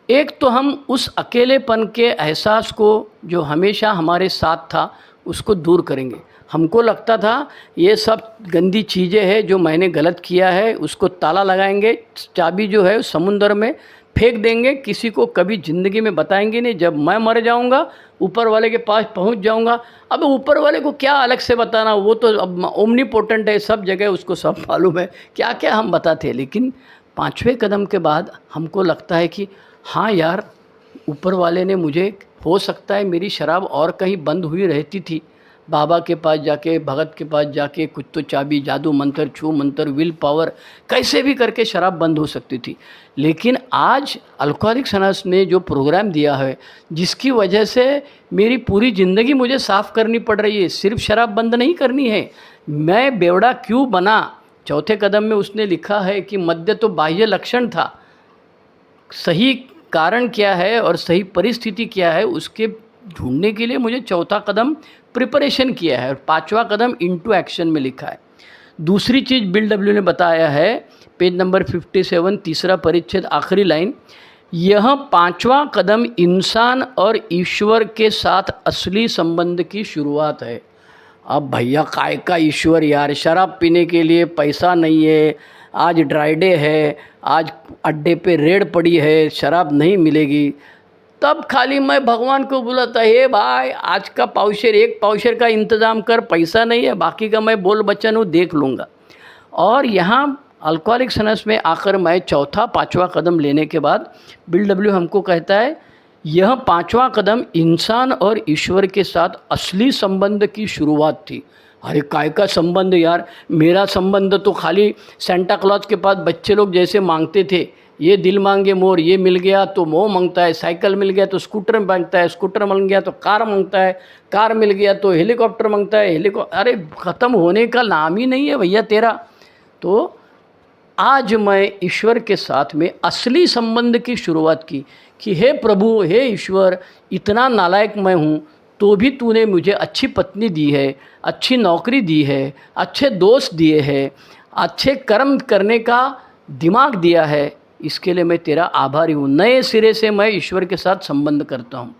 एक तो हम उस अकेलेपन के एहसास को जो हमेशा हमारे साथ था उसको दूर करेंगे। हमको लगता था ये सब गंदी चीज़ें हैं जो मैंने गलत किया है, उसको ताला लगाएंगे, चाबी जो है समुंदर में फेंक देंगे, किसी को कभी ज़िंदगी में बताएंगे नहीं। जब मैं मर जाऊंगा ऊपर वाले के पास पहुंच जाऊंगा, अब ऊपर वाले को क्या अलग से बताना, वो तो अब ओमनीपोटेंट है, सब जगह उसको सब मालूम है, क्या क्या हम बताते हैं। लेकिन 5वें कदम के बाद हमको लगता है कि हाँ यार, ऊपर वाले ने मुझे, हो सकता है मेरी शराब और कहीं बंद हुई रहती थी, बाबा के पास जाके, भगत के पास जाके, कुछ तो चाबी, जादू मंत्र, छू मंत्र, विल पावर, कैसे भी करके शराब बंद हो सकती थी। लेकिन आज अल्कोहलिक सनस ने जो प्रोग्राम दिया है, जिसकी वजह से मेरी पूरी ज़िंदगी मुझे साफ़ करनी पड़ रही है, सिर्फ शराब बंद नहीं करनी है। मैं बेवड़ा क्यों बना, चौथे कदम में उसने लिखा है कि मद्य तो बाह्य लक्षण था, सही कारण क्या है और सही परिस्थिति क्या है उसके ढूंढने के लिए मुझे चौथा कदम प्रिपरेशन किया है, और 5वां कदम इनटू एक्शन में लिखा है। दूसरी चीज़ बिल डब्ल्यू ने बताया है, पेज नंबर 57 तीसरा परिच्छेद आखिरी लाइन, यह 5वां कदम इंसान और ईश्वर के साथ असली संबंध की शुरुआत है। अब भैया काय का ईश्वर यार, शराब पीने के लिए पैसा नहीं है, आज ड्राई डे है, आज अड्डे पे रेड पड़ी है, शराब नहीं मिलेगी, तब खाली मैं भगवान को बुलाता, हे भाई आज का पावशेर, 1 पावशेर का इंतज़ाम कर, पैसा नहीं है, बाकी का मैं बोल बच्चन हूँ देख लूँगा। और यहाँ अल्कोहलिक सनस में आकर मैं चौथा 5वां कदम लेने के बाद बिल डब्ल्यू हमको कहता है, यह 5वां कदम इंसान और ईश्वर के साथ असली संबंध की शुरुआत थी। अरे काय का संबंध यार, मेरा संबंध तो खाली सेंटा क्लॉज के पास बच्चे लोग जैसे मांगते थे, ये दिल मांगे मोर, ये मिल गया तो मोह मांगता है, साइकिल मिल गया तो स्कूटर मांगता है, स्कूटर मिल गया तो कार मांगता है, कार मिल गया तो हेलीकॉप्टर मांगता है, हेलीकॉप्टर, अरे ख़त्म होने का नाम ही नहीं है भैया तेरा। तो आज मैं ईश्वर के साथ में असली संबंध की शुरुआत की कि हे प्रभु, हे ईश्वर, इतना नालायक मैं हूँ तो भी तूने मुझे अच्छी पत्नी दी है, अच्छी नौकरी दी है, अच्छे दोस्त दिए हैं, अच्छे कर्म करने का दिमाग दिया है, इसके लिए मैं तेरा आभारी हूँ। नए सिरे से मैं ईश्वर के साथ संबंध करता हूँ।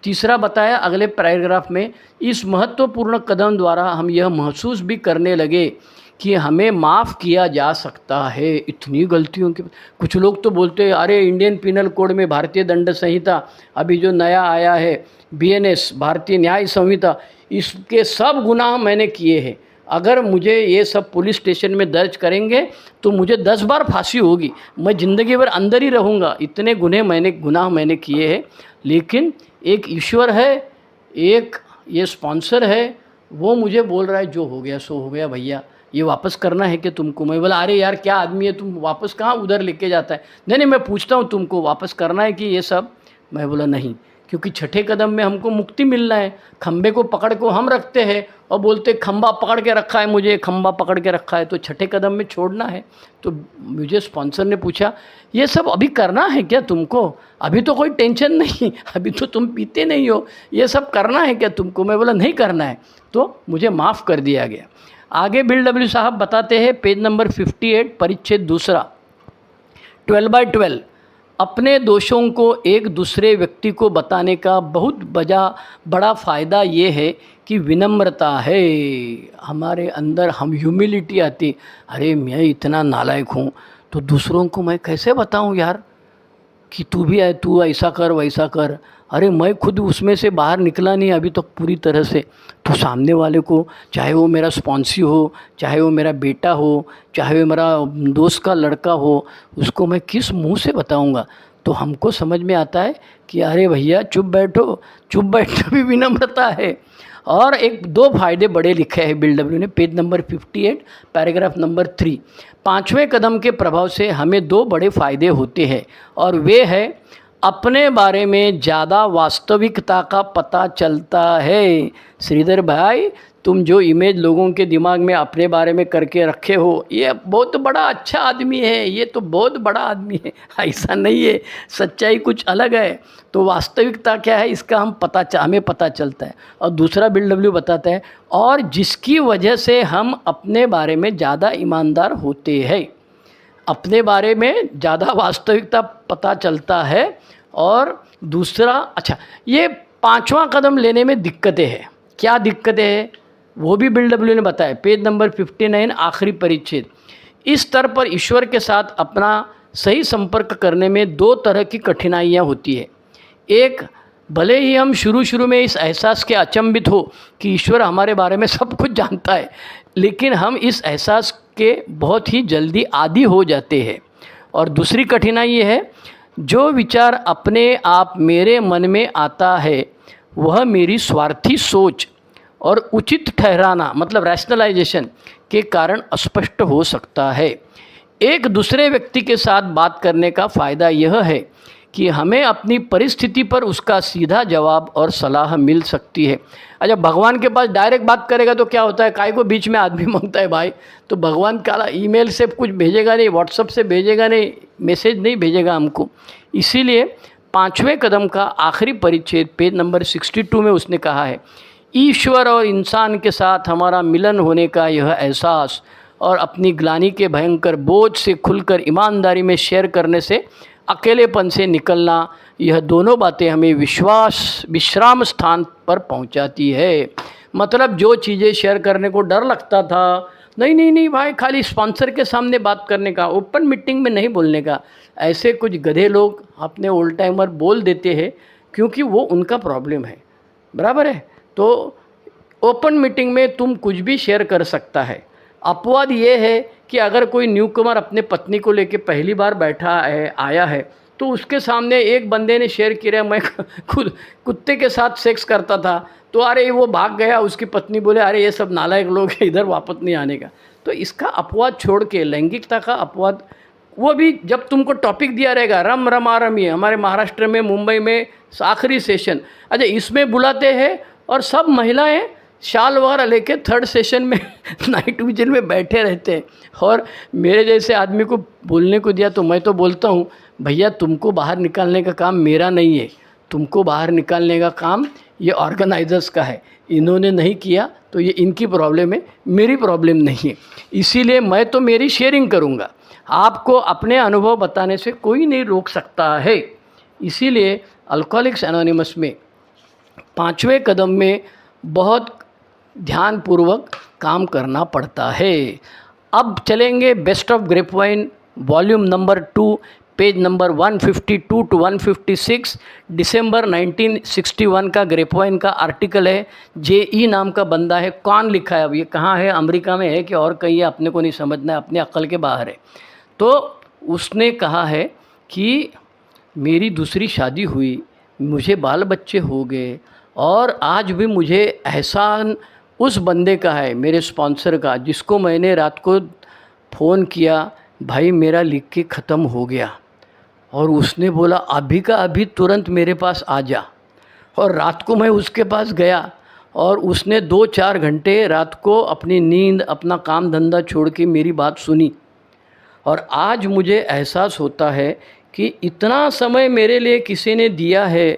तीसरा बताया अगले पैराग्राफ में, इस महत्वपूर्ण कदम द्वारा हम यह महसूस भी करने लगे कि हमें माफ़ किया जा सकता है इतनी गलतियों के। कुछ लोग तो बोलते हैं अरे इंडियन पिनल कोड में, भारतीय दंड संहिता अभी जो नया आया है BNS भारतीय न्याय संहिता, इसके सब गुनाह मैंने किए हैं, अगर मुझे ये सब पुलिस स्टेशन में दर्ज करेंगे तो मुझे 10 बार फांसी होगी, मैं ज़िंदगी भर अंदर ही रहूँगा, इतने गुनाह मैंने किए हैं। लेकिन एक ईश्वर है, एक ये स्पॉन्सर है, वो मुझे बोल रहा है जो हो गया सो हो गया भैया, ये वापस करना है कि तुमको। मैं बोला अरे यार क्या आदमी है, तुम वापस कहाँ उधर लेके जाता है। नहीं मैं पूछता हूँ तुमको वापस करना है कि ये सब। मैं बोला नहीं, क्योंकि छठे कदम में हमको मुक्ति मिलना है। खंबे को पकड़ को हम रखते हैं और बोलते खंबा पकड़ के रखा है, मुझे खंबा पकड़ के रखा है, तो छठे कदम में छोड़ना है। तो मुझे स्पॉन्सर ने पूछा ये सब अभी करना है क्या तुमको, अभी तो कोई टेंशन नहीं, अभी तो तुम पीते नहीं हो, ये सब करना है क्या तुमको। मैं बोला नहीं करना है, तो मुझे माफ़ कर दिया गया। आगे बिल डब्ल्यू साहब बताते हैं पेज नंबर 58 परिच्छेद दूसरा 12/12, अपने दोषों को एक दूसरे व्यक्ति को बताने का बहुत बड़ा फ़ायदा ये है कि विनम्रता है हमारे अंदर, हम ह्यूमिलिटी आती। अरे मैं इतना नालायक हूँ तो दूसरों को मैं कैसे बताऊँ यार कि तू भी है, तू ऐसा कर वैसा कर। अरे मैं खुद उसमें से बाहर निकला नहीं अभी तक पूरी तरह से, तो सामने वाले को, चाहे वो मेरा स्पॉन्सी हो, चाहे वो मेरा बेटा हो, चाहे वो मेरा दोस्त का लड़का हो, उसको मैं किस मुंह से बताऊंगा। तो हमको समझ में आता है कि अरे भैया चुप बैठो, चुप बैठना भी विनम्रता है। और एक 2 फायदे बड़े लिखे हैं बिल डब्ल्यू ने पेज नंबर 58 पैराग्राफ नंबर 3। 5वें कदम के प्रभाव से हमें 2 बड़े फ़ायदे होते हैं, और वे है अपने बारे में ज़्यादा वास्तविकता का पता चलता है। श्रीधर भाई, तुम जो इमेज लोगों के दिमाग में अपने बारे में करके रखे हो, ये बहुत बड़ा अच्छा आदमी है, ये तो बहुत बड़ा आदमी है, ऐसा नहीं है, सच्चाई कुछ अलग है। तो वास्तविकता क्या है इसका हमें पता चलता है। और दूसरा बिल डब्ल्यू बताता है, और जिसकी वजह से हम अपने बारे में ज़्यादा ईमानदार होते हैं, अपने बारे में ज़्यादा वास्तविकता पता चलता है। और दूसरा, अच्छा ये 5वां कदम लेने में दिक्कतें हैं, क्या दिक्कतें हैं वो भी बिल डब्ल्यू ने बताया पेज नंबर 59 आखिरी परिच्छेद। इस स्तर पर ईश्वर के साथ अपना सही संपर्क करने में 2 तरह की कठिनाइयाँ होती है। एक, भले ही हम शुरू में इस एहसास के अचंभित हो कि ईश्वर हमारे बारे में सब कुछ जानता है, लेकिन हम इस एहसास के बहुत ही जल्दी आदी हो जाते हैं। और दूसरी कठिनाई ये है, जो विचार अपने आप मेरे मन में आता है वह मेरी स्वार्थी सोच और उचित ठहराना मतलब रैशनलाइजेशन के कारण अस्पष्ट हो सकता है। एक दूसरे व्यक्ति के साथ बात करने का फ़ायदा यह है कि हमें अपनी परिस्थिति पर उसका सीधा जवाब और सलाह मिल सकती है। अच्छा, भगवान के पास डायरेक्ट बात करेगा तो क्या होता है, काय को बीच में आदमी मांगता है भाई। तो भगवान काला ईमेल से कुछ भेजेगा नहीं, व्हाट्सएप से भेजेगा नहीं, मैसेज नहीं भेजेगा हमको। इसीलिए 5वें कदम का आखिरी परिच्छेद पेज नंबर 62 में उसने कहा है, ईश्वर और इंसान के साथ हमारा मिलन होने का यह एहसास और अपनी ग्लानि के भयंकर बोझ से खुलकर ईमानदारी में शेयर करने से अकेलेपन से निकलना, यह दोनों बातें हमें विश्राम स्थान पर पहुंचाती है। मतलब जो चीज़ें शेयर करने को डर लगता था, नहीं भाई खाली स्पॉन्सर के सामने बात करने का, ओपन मीटिंग में नहीं बोलने का, ऐसे कुछ गधे लोग अपने ओल्ड टाइमर बोल देते हैं क्योंकि वो उनका प्रॉब्लम है, बराबर है। तो ओपन मीटिंग में तुम कुछ भी शेयर कर सकता है। अपवाद ये है कि अगर कोई न्यूकमर अपने पत्नी को लेके पहली बार आया है तो उसके सामने एक बंदे ने शेयर किया, मैं खुद कुत्ते के साथ सेक्स करता था, तो अरे वो भाग गया, उसकी पत्नी बोले अरे ये सब नालायक लोग हैं, इधर वापस नहीं आने का। तो इसका अपवाद छोड़ के लैंगिकता का अपवाद, वो भी जब तुमको टॉपिक दिया रहेगा, रम रमा रमी है हमारे महाराष्ट्र में मुंबई में आखिरी सेशन, अच्छा इसमें बुलाते हैं और सब महिलाएं शाल वगैरह लेके 3rd सेशन में नाइट विजन में बैठे रहते हैं। और मेरे जैसे आदमी को बोलने को दिया तो मैं तो बोलता हूँ भैया तुमको बाहर निकालने का काम मेरा नहीं है, तुमको बाहर निकालने का काम ये ऑर्गेनाइजर्स का है, इन्होंने नहीं किया तो ये इनकी प्रॉब्लम है, मेरी प्रॉब्लम नहीं है। इसीलिए मैं तो मेरी शेयरिंग करूँगा, आपको अपने अनुभव बताने से कोई नहीं रोक सकता है। इसीलिए अल्कोहलिक्स एनोनिमस में 5वें कदम में बहुत ध्यानपूर्वक काम करना पड़ता है। अब चलेंगे best of grapevine volume number 2, page number 152 to 156, दिसंबर 1961 का ग्रेपवाइन का आर्टिकल है। जेई नाम का बंदा है, कौन लिखा है, अब ये कहाँ है, अमेरिका में है कि और कहीं है, अपने को नहीं समझना है, अपने अक्ल के बाहर है। तो उसने कहा है कि मेरी दूसरी शादी हुई, मुझे बाल बच्चे हो गए, और आज भी मुझे एहसान उस बंदे का है, मेरे स्पॉन्सर का, जिसको मैंने रात को फ़ोन किया, भाई मेरा लिख के ख़त्म हो गया, और उसने बोला अभी का अभी तुरंत मेरे पास आ जा। और रात को मैं उसके पास गया, और उसने 2-4 घंटे रात को अपनी नींद, अपना काम धंधा छोड़ के मेरी बात सुनी। और आज मुझे एहसास होता है कि इतना समय मेरे लिए किसी ने दिया है,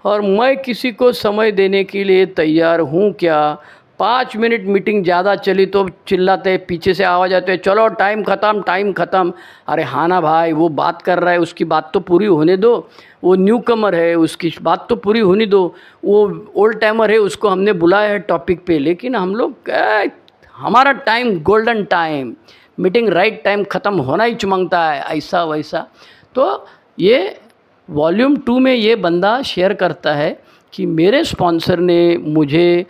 और मैं किसी को समय देने के लिए तैयार हूँ क्या। 5 मिनट मीटिंग ज़्यादा चली तो चिल्लाते, पीछे से आवाज़ आते है, चलो टाइम ख़त्म, टाइम ख़त्म। अरे हाँ ना भाई, वो बात कर रहा है, उसकी बात तो पूरी होने दो। वो न्यू कमर है, उसकी बात तो पूरी होने दो। वो ओल्ड टाइमर है, उसको हमने बुलाया है टॉपिक पे, लेकिन हम लोग हमारा time golden time, meeting right time ख़त्म होना ही चुमंगता है, ऐसा वैसा। तो ये वॉल्यूम 2 में ये बंदा शेयर करता है कि मेरे स्पॉन्सर ने मुझे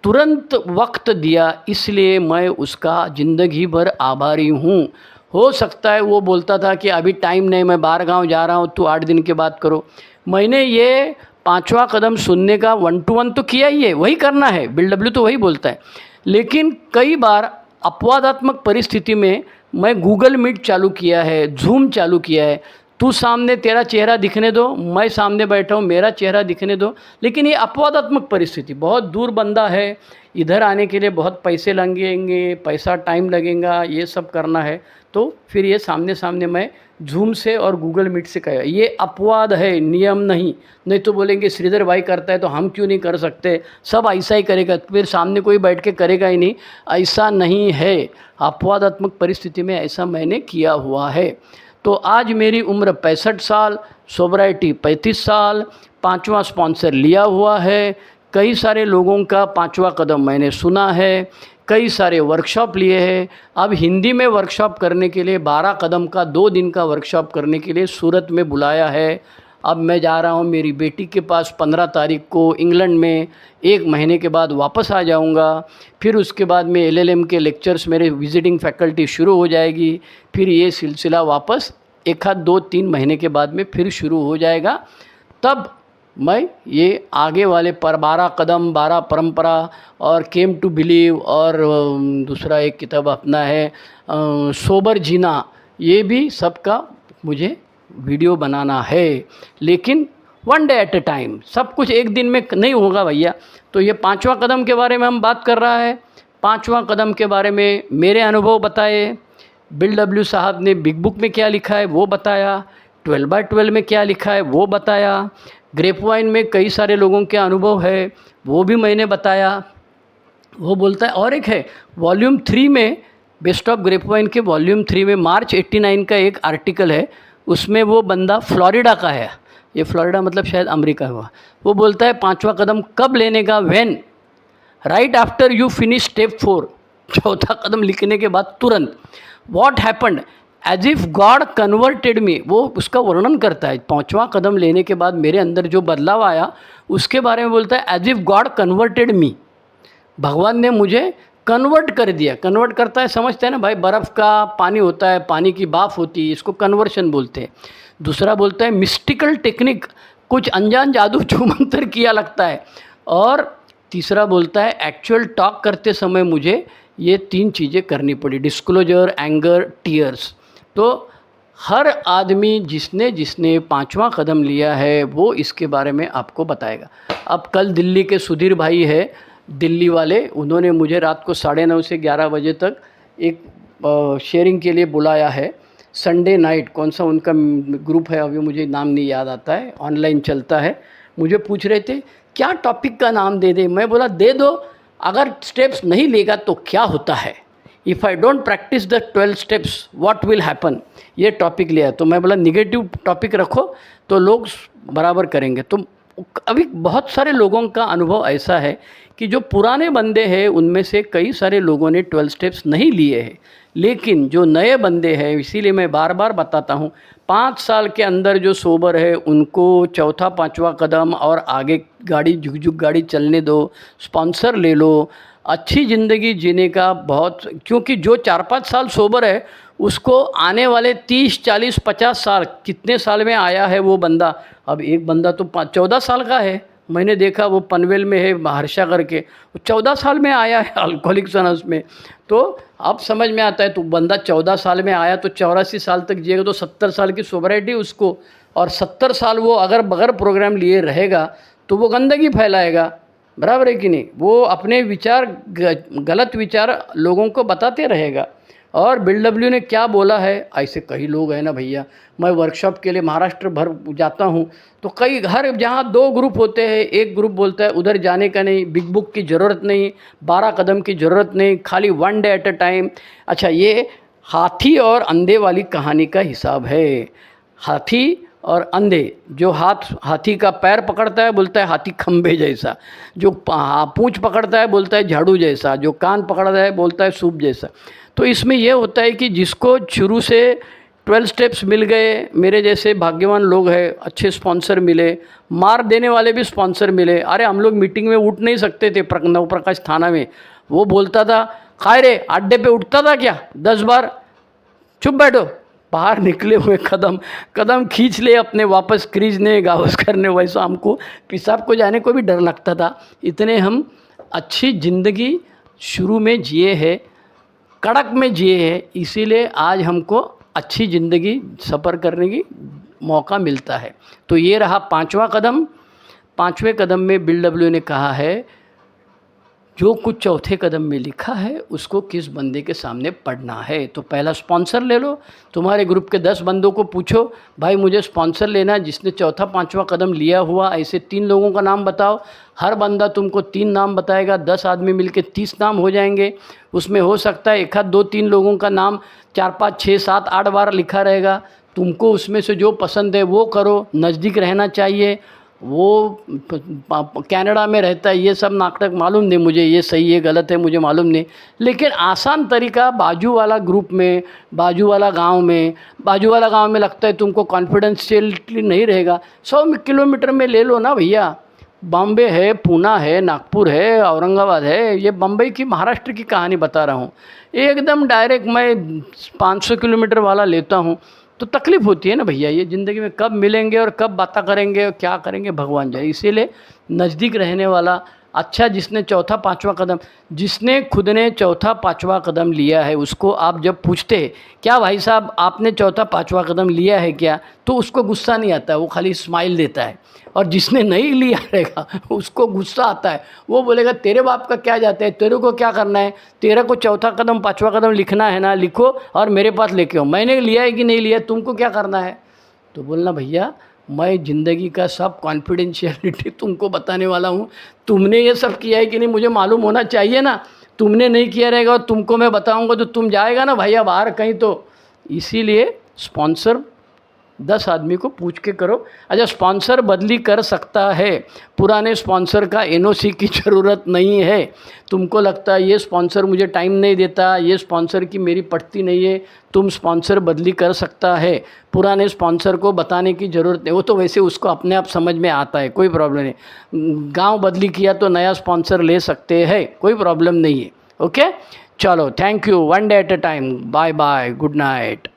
तुरंत वक्त दिया, इसलिए मैं उसका ज़िंदगी भर आभारी हूँ। हो सकता है वो बोलता था कि अभी टाइम नहीं, मैं बाहर गाँव जा रहा हूँ, तो 8 दिन के बाद करो। मैंने ये 5वां कदम सुनने का 1 to 1 तो किया ही है, वही करना है, बिल डब्ल्यू तो वही बोलता है। लेकिन कई बार अपवादात्मक परिस्थिति में मैं गूगल मीट चालू किया है, जूम चालू किया है, तू सामने तेरा चेहरा दिखने दो, मैं सामने बैठा हूँ मेरा चेहरा दिखने दो। लेकिन ये अपवादात्मक परिस्थिति, बहुत दूर बंदा है, इधर आने के लिए बहुत पैसे लगेंगे, पैसा टाइम लगेगा, ये सब करना है, तो फिर ये सामने सामने मैं जूम से और गूगल मीट से कहा। ये अपवाद है, नियम नहीं। नहीं तो बोलेंगे श्रीधर भाई करता है तो हम क्यों नहीं कर सकते, सब ऐसा ही करेगा, फिर सामने कोई बैठ के करेगा ही नहीं। ऐसा नहीं है, अपवादात्मक परिस्थिति में ऐसा मैंने किया हुआ है। तो आज मेरी उम्र 65 साल, सोबराइटी 35 साल, 5वां स्पॉन्सर लिया हुआ है, कई सारे लोगों का 5वां कदम मैंने सुना है, कई सारे वर्कशॉप लिए हैं। अब हिंदी में वर्कशॉप करने के लिए 12 कदम का 2 दिन का वर्कशॉप करने के लिए सूरत में बुलाया है। अब मैं जा रहा हूँ मेरी बेटी के पास 15 तारीख को इंग्लैंड में, 1 महीने के बाद वापस आ जाऊँगा। फिर उसके बाद में LLM के लेक्चर्स, मेरे विजिटिंग फैकल्टी शुरू हो जाएगी। फिर ये सिलसिला वापस 1-2-3 महीने के बाद में फिर शुरू हो जाएगा। तब मैं ये आगे वाले 12 कदम, 12 परंपरा और केम टू बिलीव, और दूसरा एक किताब अपना है सोबर जीना, ये भी सबका मुझे वीडियो बनाना है। लेकिन 1 डे एट ए टाइम, सब कुछ एक दिन में नहीं होगा भैया। तो ये 5वां कदम के बारे में हम बात कर रहा है। 5वां कदम के बारे में मेरे अनुभव बताए, बिल डब्ल्यू साहब ने बिग बुक में क्या लिखा है वो बताया, 12x12 में क्या लिखा है वो बताया, ग्रेपवाइन में कई सारे लोगों के अनुभव है वो भी मैंने बताया। वो बोलता है, और एक है वॉल्यूम 3 में, बेस्ट ऑफ ग्रेपवाइन के वॉल्यूम 3 में मार्च 89 का एक आर्टिकल है, उसमें वो बंदा फ्लोरिडा का है, ये फ्लोरिडा मतलब शायद अमेरिका हुआ। वो बोलता है 5वां कदम कब लेने का, when, right after you finish step 4, चौथा कदम लिखने के बाद तुरंत। What happened as if God converted me, वो उसका वर्णन करता है। 5वां कदम लेने के बाद मेरे अंदर जो बदलाव आया उसके बारे में बोलता है, एज इफ़ गॉड कन्वर्टेड मी, भगवान ने मुझे कन्वर्ट कर दिया। कन्वर्ट करता है, समझते हैं ना भाई, बर्फ़ का पानी होता है, पानी की भाप होती है, इसको कन्वर्शन बोलते हैं। दूसरा बोलता है मिस्टिकल टेक्निक, कुछ अनजान जादू छूमंतर किया लगता है। और तीसरा बोलता है एक्चुअल टॉक करते समय मुझे ये 3 चीज़ें करनी पड़ी, डिस्क्लोजर, एंगर, टीयर्स। तो हर आदमी जिसने 5वां कदम लिया है वो इसके बारे में आपको बताएगा। अब कल दिल्ली के सुधीर भाई है, दिल्ली वाले, उन्होंने मुझे रात को 9:30 से 11 बजे तक एक शेयरिंग के लिए बुलाया है। संडे नाइट, कौन सा उनका ग्रुप है अभी मुझे नाम नहीं याद आता है, ऑनलाइन चलता है। मुझे पूछ रहे थे क्या टॉपिक का नाम दे दे, मैं बोला दे दो, अगर स्टेप्स नहीं लेगा तो क्या होता है, if I don't practice the 12 steps what will happen, ये टॉपिक लिया। तो मैं बोला निगेटिव टॉपिक रखो तो लोग बराबर करेंगे। तो अभी बहुत सारे लोगों का अनुभव ऐसा है कि जो पुराने बंदे हैं उनमें से कई सारे लोगों ने 12 स्टेप्स नहीं लिए हैं, लेकिन जो नए बंदे हैं, इसीलिए मैं बार बार बताता हूँ, 5 साल के अंदर जो सोबर है उनको चौथा पांचवा कदम और आगे गाड़ी झुक झुक गाड़ी चलने दो, स्पॉन्सर ले लो, अच्छी ज़िंदगी जीने का बहुत, क्योंकि जो 4-5 साल सोबर है उसको आने वाले 30-40-50 साल, कितने साल में आया है वो बंदा। अब एक बंदा तो 14 साल का है, मैंने देखा वो पनवेल में है हर्षा करके, वो 14 साल में आया है अल्कोहलिक्स अनोनिमस में। तो अब समझ में आता है, तो बंदा 14 साल में आया तो 84 साल तक जिएगा, तो 70 साल की सोबराइटी उसको, और 70 साल वो अगर बगैर प्रोग्राम लिए रहेगा तो वो गंदगी फैलाएगा, बराबर है कि नहीं। वो अपने विचार, गलत विचार लोगों को बताते रहेगा। और BW ने क्या बोला है, ऐसे कई लोग हैं ना भैया, मैं वर्कशॉप के लिए महाराष्ट्र भर जाता हूँ तो कई हर जहाँ 2 ग्रुप होते हैं, एक ग्रुप बोलता है उधर जाने का नहीं, बिग बुक की ज़रूरत नहीं, 12 कदम की ज़रूरत नहीं, खाली 1 डे एट अ टाइम। अच्छा, ये हाथी और अंधे वाली कहानी का हिसाब है। हाथी और अंधे, जो हाथी का पैर पकड़ता है बोलता है हाथी खंबे जैसा, जो पूंछ पकड़ता है बोलता है झाड़ू जैसा, जो कान पकड़ता है बोलता है सूप जैसा। तो इसमें यह होता है कि जिसको शुरू से 12 स्टेप्स मिल गए, मेरे जैसे भाग्यवान लोग हैं, अच्छे स्पॉन्सर मिले, मार देने वाले भी स्पॉन्सर मिले। अरे हम लोग मीटिंग में उठ नहीं सकते थे नवप्रकाश थाना में, वो बोलता था काय रे अड्डे पे उठता था क्या 10 बार, चुप बैठो। बाहर निकले हुए कदम खींच ले अपने, वापस क्रीजने गावस करने, वैसा हमको पेशाब को जाने को भी डर लगता था। इतने हम अच्छी ज़िंदगी शुरू में जिए हैं, कड़क में जिए हैं, इसीलिए आज हमको अच्छी ज़िंदगी सफ़र करने की मौका मिलता है। तो ये रहा 5वां कदम। 5वें कदम में BW ने कहा है जो कुछ चौथे कदम में लिखा है उसको किस बंदे के सामने पढ़ना है। तो पहला स्पॉन्सर ले लो, तुम्हारे ग्रुप के 10 बंदों को पूछो भाई मुझे स्पॉन्सर लेना है, जिसने चौथा पांचवा कदम लिया हुआ, ऐसे 3 लोगों का नाम बताओ। हर बंदा तुमको 3 नाम बताएगा, 10 आदमी मिलके 30 नाम हो जाएंगे। उसमें हो सकता है 1 आध 2 3 लोगों का नाम 4 5 6 7 8 बार लिखा रहेगा। तुमको उसमें से जो पसंद है वो करो, नज़दीक रहना चाहिए। वो कनाडा में रहता है, ये सब नाटक मालूम नहीं मुझे, ये सही है गलत है मुझे मालूम नहीं, लेकिन आसान तरीका बाजू वाला ग्रुप में, बाजू वाला गांव में लगता है तुमको कॉन्फिडेंशियलिटी नहीं रहेगा, 100 किलोमीटर में ले लो ना भैया। बॉम्बे है, पूना है, नागपुर है, औरंगाबाद है, ये बम्बई की महाराष्ट्र की कहानी बता रहा हूँ। एकदम डायरेक्ट मैं 500 किलोमीटर वाला लेता हूँ तो तकलीफ़ होती है ना भैया। ये ज़िंदगी में कब मिलेंगे और कब बातें करेंगे और क्या करेंगे भगवान जाने। इसीलिए नज़दीक रहने वाला अच्छा, जिसने चौथा पांचवा कदम, जिसने खुद ने चौथा पांचवा कदम लिया है, उसको आप जब पूछते हैं क्या भाई साहब आपने चौथा पांचवा कदम लिया है क्या, तो उसको गुस्सा नहीं आता है, वो खाली स्माइल देता है। और जिसने नहीं लिया रहेगा उसको गुस्सा आता है, वो बोलेगा तेरे बाप का क्या जाता है, तेरे को क्या करना है, तेरे को चौथा कदम पांचवा कदम लिखना है ना, लिखो और मेरे पास लेके आओ, मैंने लिया है कि नहीं लिया, तुमको क्या करना है। तो बोलना भैया मैं ज़िंदगी का सब कॉन्फिडेंशियलिटी तुमको बताने वाला हूँ, तुमने ये सब किया है कि नहीं मुझे मालूम होना चाहिए ना। तुमने नहीं किया रहेगा और तुमको मैं बताऊँगा तो तुम जाएगा ना भैया बाहर कहीं। तो इसीलिए स्पॉन्सर 10 आदमी को पूछ के करो। अच्छा, स्पॉन्सर बदली कर सकता है, पुराने स्पॉन्सर का NOC की ज़रूरत नहीं है। तुमको लगता है ये स्पॉन्सर मुझे टाइम नहीं देता, ये स्पॉन्सर की मेरी पड़ती नहीं है, तुम स्पॉन्सर बदली कर सकता है, पुराने स्पॉन्सर को बताने की ज़रूरत नहीं। वो तो वैसे उसको अपने आप समझ में आता है, कोई प्रॉब्लम नहीं। गांव बदली किया तो नया स्पॉन्सर ले सकते हैं, कोई प्रॉब्लम नहीं है। ओके, चलो, thank you, 1 day at a time, bye bye, good night.